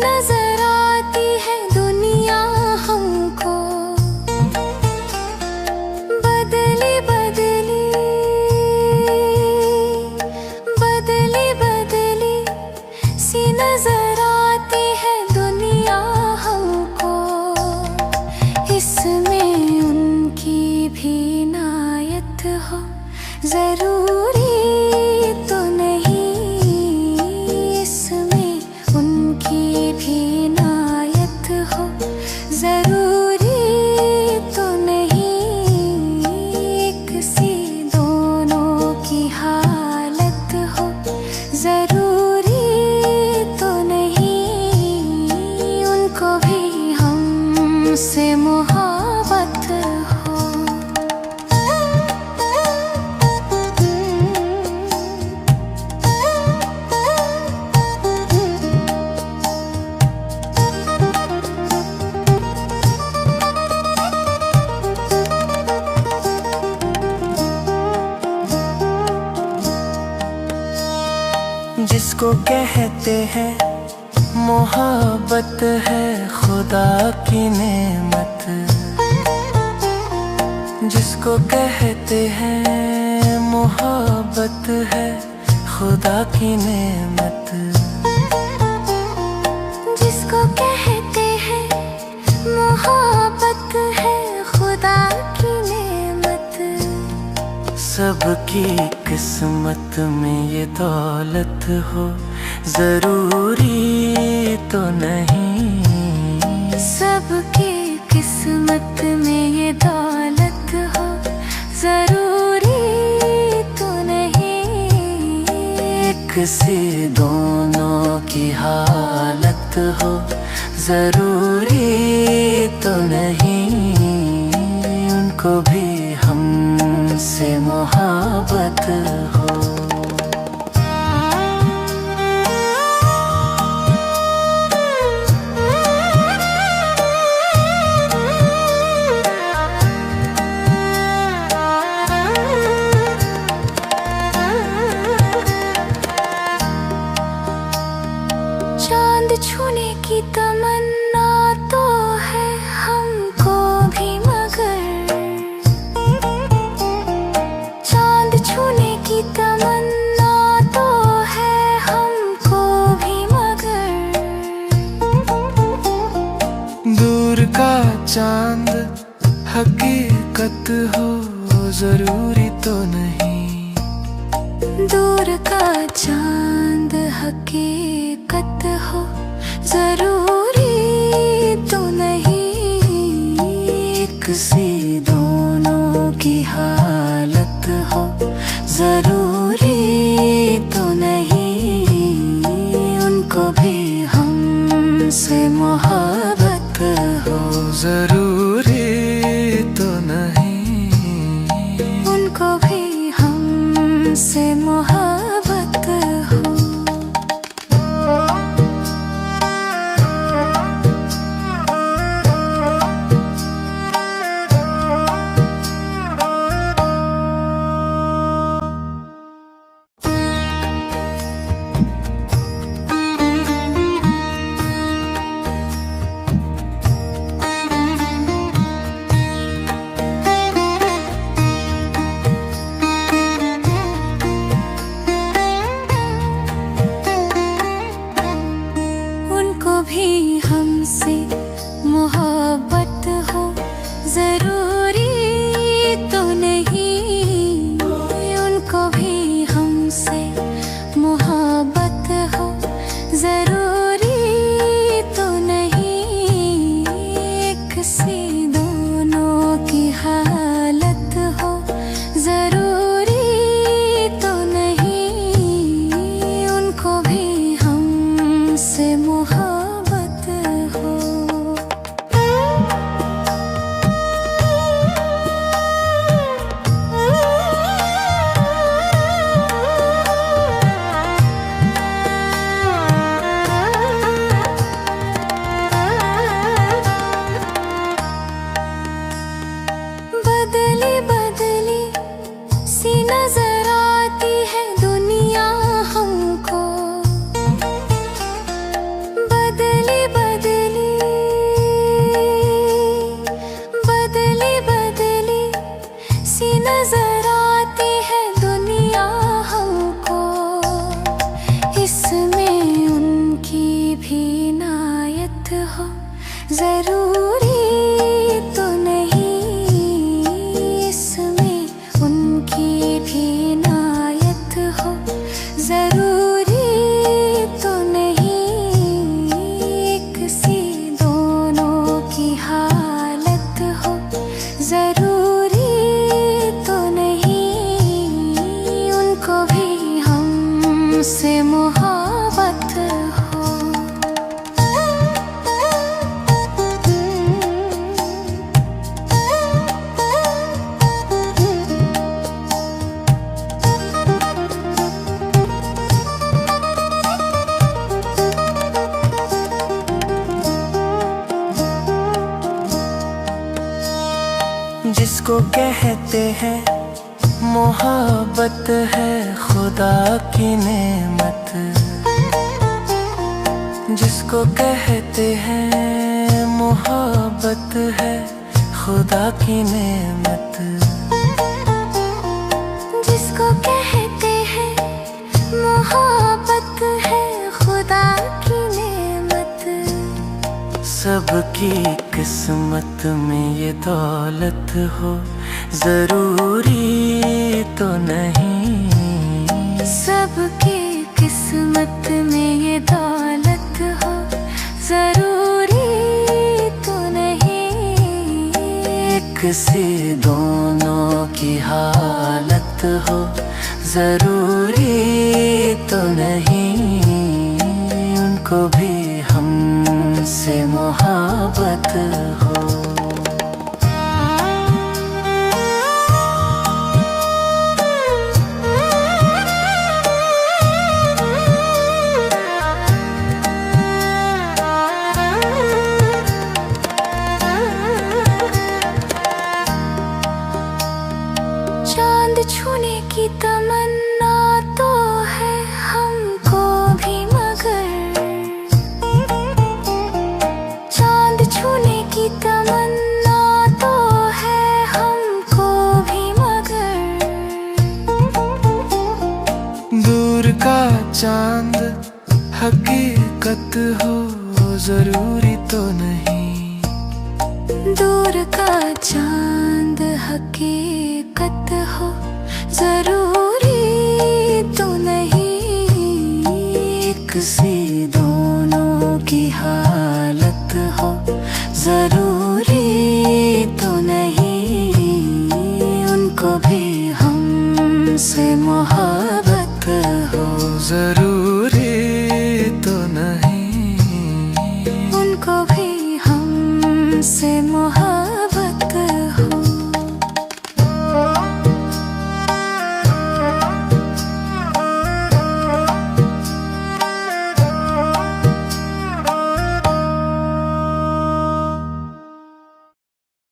नजर आती है दुनिया हमको, बदली बदली बदली बदली सी नजर आती है दुनिया हमको। इसमें उनकी भी इनायत हो जरूरी तो नहीं, इसमें उनकी भी इनायत हो जरूरी तो नहीं। एक सी दोनों की हालत हो जरूरी तो नहीं, उनको भी हमसे मोहब्बत हो। जिसको कहते हैं मोहब्बत है खुदा की नेमत, जिसको कहते हैं मोहब्बत है खुदा की नेमत, जिसको कहते हैं मोहब्बत है खुदा की नेमत। सबकी किस्मत में ये दौलत हो जरूरी तो नहीं, सबकी किस्मत में ये दौलत हो जरूरी तो नहीं। एक सी दोनों की हालत हो जरूरी तो नहीं, उनको भी हमसे मोहब्बत हो। चांद छूने की तमन्ना तो है हमको भी, मगर चांद छूने की तमन्ना तो है हमको भी, मगर दूर का चांद हकीकत हो जरूरी तो नहीं, दूर का चांद हकीकत हो जरूरी तो नहीं। एक सी दोनों की हालत हो जरूरी तो नहीं, उनको भी हमसे मोहब्बत हो जरूरी तो नहीं, उनको भी हमसे मोहब्बत हो। हो, जरूरी तो नहीं इसमें उनकी भी इनायत हो, जरूरी तो नहीं एक सी दोनों की हालत हो, जरूरी तो नहीं उनको भी हमसे मोहब्बत हो। जिसको कहते हैं मोहब्बत है खुदा की नेमत, जिसको कहते हैं मोहब्बत है खुदा की नेमत, जिसको कहते हैं मोहब्बत है खुदा की नेमत, सबकी किस्मत में ये दौलत हो, जरूरी तो नहीं सबकी किस्मत में ये दौलत हो, जरूरी तो नहीं एक सी दोनों की हालत हो, जरूरी तो नहीं उनको भी हमसे मोहब्बत हो। चांद छूने की तमन्ना तो है हमको भी, मगर चांद छूने की तमन्ना तो है हमको भी, मगर दूर का चांद हकीकत हो, जरूरी तो नहीं दूर का चांद हकीकत हो, जरूरी तो नहीं एक सी दोनों की हालत हो, जरूरी तो नहीं उनको भी हमसे मोहब्बत हो।